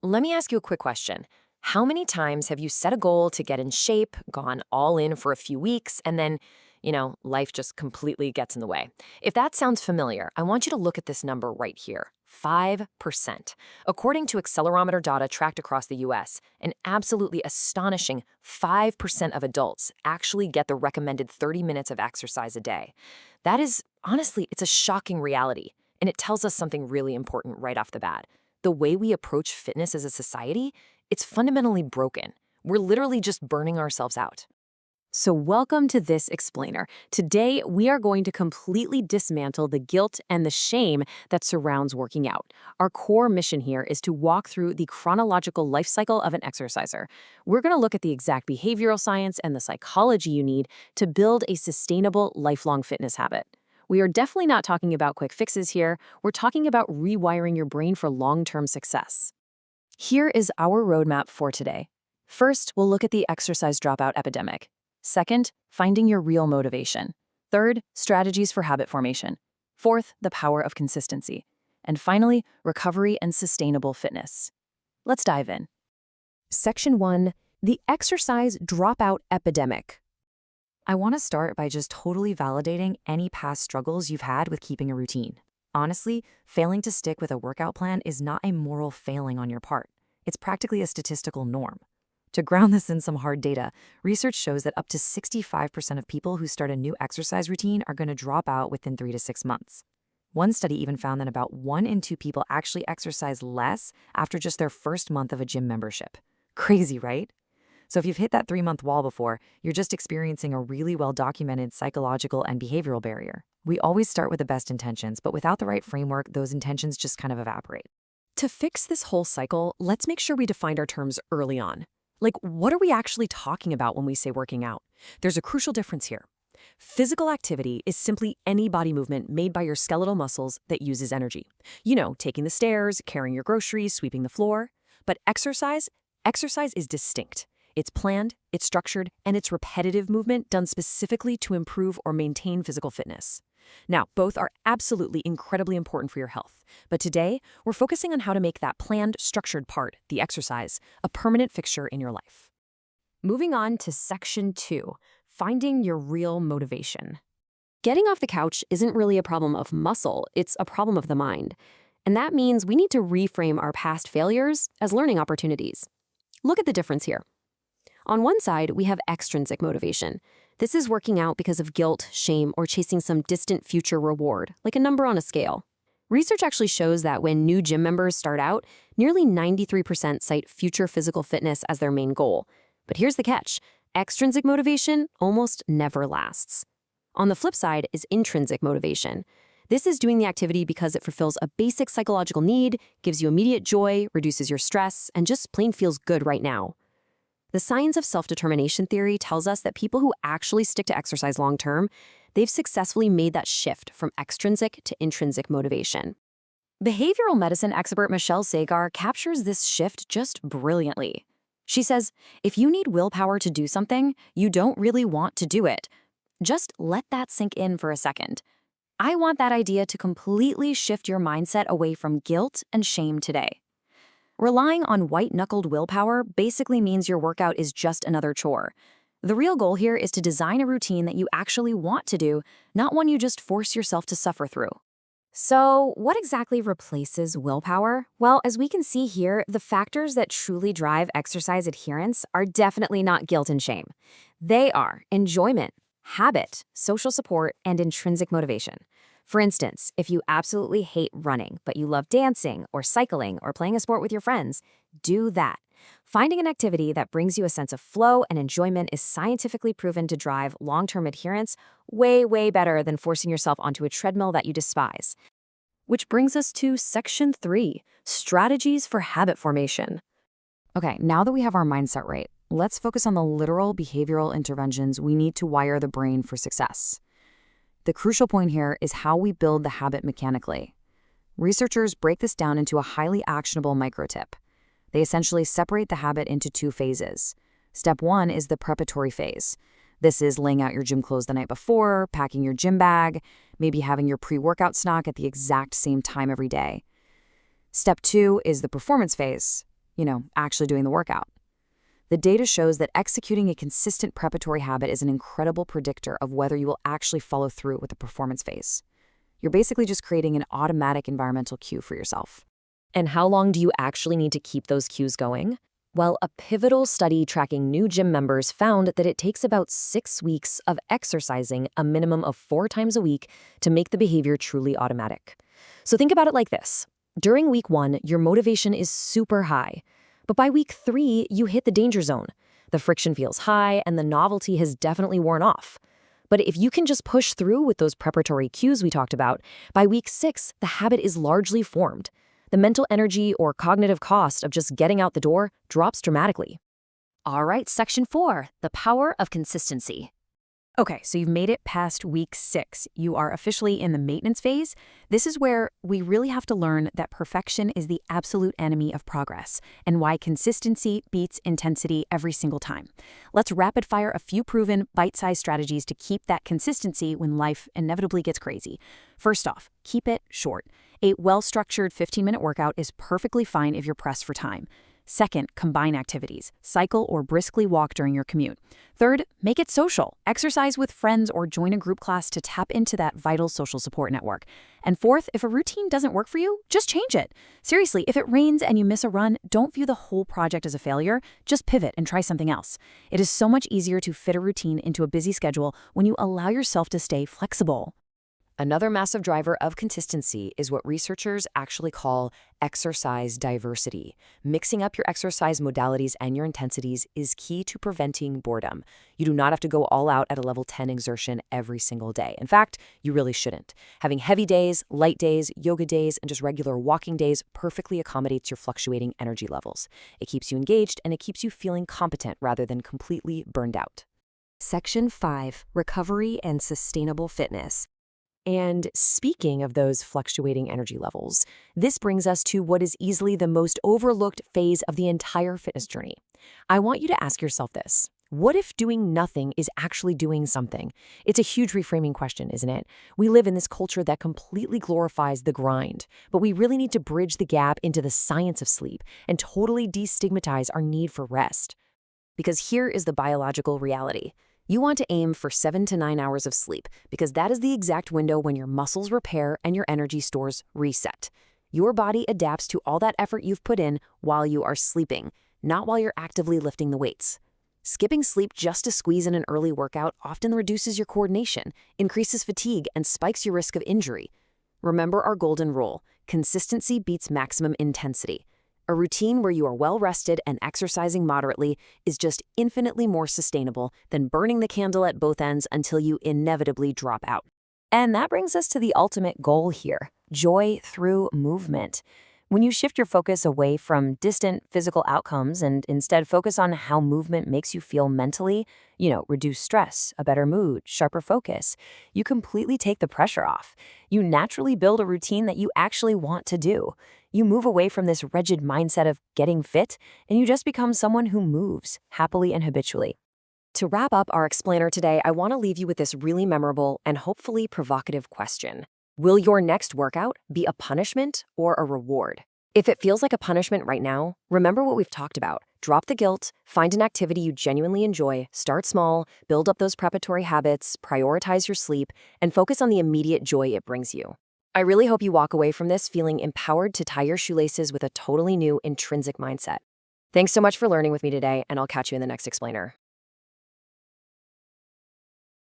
Let me ask you a quick question. How many times have you set a goal to get in shape, gone all in for a few weeks, and then, life just completely gets in the way? If that sounds familiar, I want you to look at this number right here. 5%. According to accelerometer data tracked across the US, an absolutely astonishing 5% of adults actually get the recommended 30 minutes of exercise a day. That is, honestly, it's a shocking reality, and it tells us something really important right off the bat. The way we approach fitness as a society, it's fundamentally broken. We're literally just burning ourselves out. So, welcome to this explainer. Today, we are going to completely dismantle the guilt and the shame that surrounds working out. Our core mission here is to walk through the chronological life cycle of an exerciser. We're going to look at the exact behavioral science and the psychology you need to build a sustainable, lifelong fitness habit. We are definitely not talking about quick fixes here. We're talking about rewiring your brain for long-term success. Here is our roadmap for today. First, we'll look at the exercise dropout epidemic. Second, finding your real motivation. Third, strategies for habit formation. Fourth, the power of consistency. And finally, recovery and sustainable fitness. Let's dive in. Section 1, the exercise dropout epidemic. I want to start by just totally validating any past struggles you've had with keeping a routine. Honestly, failing to stick with a workout plan is not a moral failing on your part. It's practically a statistical norm. To ground this in some hard data, research shows that up to 65% of people who start a new exercise routine are going to drop out within 3 to 6 months. One study even found that about 1 in 2 people actually exercise less after just their first month of a gym membership. Crazy, right? So if you've hit that 3-month wall before, you're just experiencing a really well-documented psychological and behavioral barrier. We always start with the best intentions, but without the right framework, those intentions just kind of evaporate. To fix this whole cycle, let's make sure we defined our terms early on. Like, what are we actually talking about when we say working out? There's a crucial difference here. Physical activity is simply any body movement made by your skeletal muscles that uses energy. Taking the stairs, carrying your groceries, sweeping the floor. But exercise is distinct. It's planned, it's structured, and it's repetitive movement done specifically to improve or maintain physical fitness. Now, both are absolutely incredibly important for your health, but today we're focusing on how to make that planned, structured part, the exercise, a permanent fixture in your life. Moving on to Section 2, finding your real motivation. Getting off the couch isn't really a problem of muscle, it's a problem of the mind. And that means we need to reframe our past failures as learning opportunities. Look at the difference here. On one side, we have extrinsic motivation. This is working out because of guilt, shame, or chasing some distant future reward, like a number on a scale. Research actually shows that when new gym members start out, nearly 93% cite future physical fitness as their main goal. But here's the catch. Extrinsic motivation almost never lasts. On the flip side is intrinsic motivation. This is doing the activity because it fulfills a basic psychological need, gives you immediate joy, reduces your stress, and just plain feels good right now. The science of self-determination theory tells us that people who actually stick to exercise long-term, they've successfully made that shift from extrinsic to intrinsic motivation. Behavioral medicine expert Michelle Sagar captures this shift just brilliantly. She says, if you need willpower to do something, you don't really want to do it. Just let that sink in for a second. I want that idea to completely shift your mindset away from guilt and shame today. Relying on white-knuckled willpower basically means your workout is just another chore. The real goal here is to design a routine that you actually want to do, not one you just force yourself to suffer through. So, what exactly replaces willpower? Well, as we can see here, the factors that truly drive exercise adherence are definitely not guilt and shame. They are enjoyment, habit, social support, and intrinsic motivation. For instance, if you absolutely hate running, but you love dancing or cycling or playing a sport with your friends, do that. Finding an activity that brings you a sense of flow and enjoyment is scientifically proven to drive long-term adherence way better than forcing yourself onto a treadmill that you despise. Which brings us to Section 3, strategies for habit formation. Okay, now that we have our mindset right, let's focus on the literal behavioral interventions we need to wire the brain for success. The crucial point here is how we build the habit mechanically. Researchers break this down into a highly actionable micro-tip. They essentially separate the habit into 2 phases. Step 1 is the preparatory phase. This is laying out your gym clothes the night before, packing your gym bag, maybe having your pre-workout snack at the exact same time every day. Step 2 is the performance phase. actually doing the workout. The data shows that executing a consistent preparatory habit is an incredible predictor of whether you will actually follow through with the performance phase. You're basically just creating an automatic environmental cue for yourself. And how long do you actually need to keep those cues going? Well, a pivotal study tracking new gym members found that it takes about 6 weeks of exercising a minimum of 4 times a week to make the behavior truly automatic. So think about it like this. During week 1, your motivation is super high. But by week 3, you hit the danger zone. The friction feels high and the novelty has definitely worn off. But if you can just push through with those preparatory cues we talked about, by week 6, the habit is largely formed. The mental energy or cognitive cost of just getting out the door drops dramatically. All right, section 4, the power of consistency. Okay, so you've made it past week 6. You are officially in the maintenance phase. This is where we really have to learn that perfection is the absolute enemy of progress and why consistency beats intensity every single time. Let's rapid fire a few proven bite-sized strategies to keep that consistency when life inevitably gets crazy. First off, keep it short. A well-structured 15-minute workout is perfectly fine if you're pressed for time. Second, combine activities. Cycle or briskly walk during your commute. Third, make it social. Exercise with friends or join a group class to tap into that vital social support network. And fourth, if a routine doesn't work for you, just change it. Seriously, if it rains and you miss a run, don't view the whole project as a failure. Just pivot and try something else. It is so much easier to fit a routine into a busy schedule when you allow yourself to stay flexible. Another massive driver of consistency is what researchers actually call exercise diversity. Mixing up your exercise modalities and your intensities is key to preventing boredom. You do not have to go all out at a level 10 exertion every single day. In fact, you really shouldn't. Having heavy days, light days, yoga days, and just regular walking days perfectly accommodates your fluctuating energy levels. It keeps you engaged and it keeps you feeling competent rather than completely burned out. Section 5, Recovery and Sustainable Fitness. And speaking of those fluctuating energy levels, this brings us to what is easily the most overlooked phase of the entire fitness journey. I want you to ask yourself this. What if doing nothing is actually doing something? It's a huge reframing question, isn't it? We live in this culture that completely glorifies the grind, but we really need to bridge the gap into the science of sleep and totally destigmatize our need for rest. Because here is the biological reality. You want to aim for 7 to 9 hours of sleep because that is the exact window when your muscles repair and your energy stores reset. Your body adapts to all that effort you've put in while you are sleeping, not while you're actively lifting the weights. Skipping sleep just to squeeze in an early workout often reduces your coordination, increases fatigue, and spikes your risk of injury. Remember our golden rule: consistency beats maximum intensity. A routine where you are well-rested and exercising moderately is just infinitely more sustainable than burning the candle at both ends until you inevitably drop out. And that brings us to the ultimate goal here: joy through movement. When you shift your focus away from distant physical outcomes and instead focus on how movement makes you feel mentally, reduce stress, a better mood, sharper focus, you completely take the pressure off. You naturally build a routine that you actually want to do. You move away from this rigid mindset of getting fit, and you just become someone who moves happily and habitually. To wrap up our explainer today, I want to leave you with this really memorable and hopefully provocative question. Will your next workout be a punishment or a reward? If it feels like a punishment right now, remember what we've talked about. Drop the guilt, find an activity you genuinely enjoy, start small, build up those preparatory habits, prioritize your sleep, and focus on the immediate joy it brings you. I really hope you walk away from this feeling empowered to tie your shoelaces with a totally new intrinsic mindset. Thanks so much for learning with me today, and I'll catch you in the next explainer.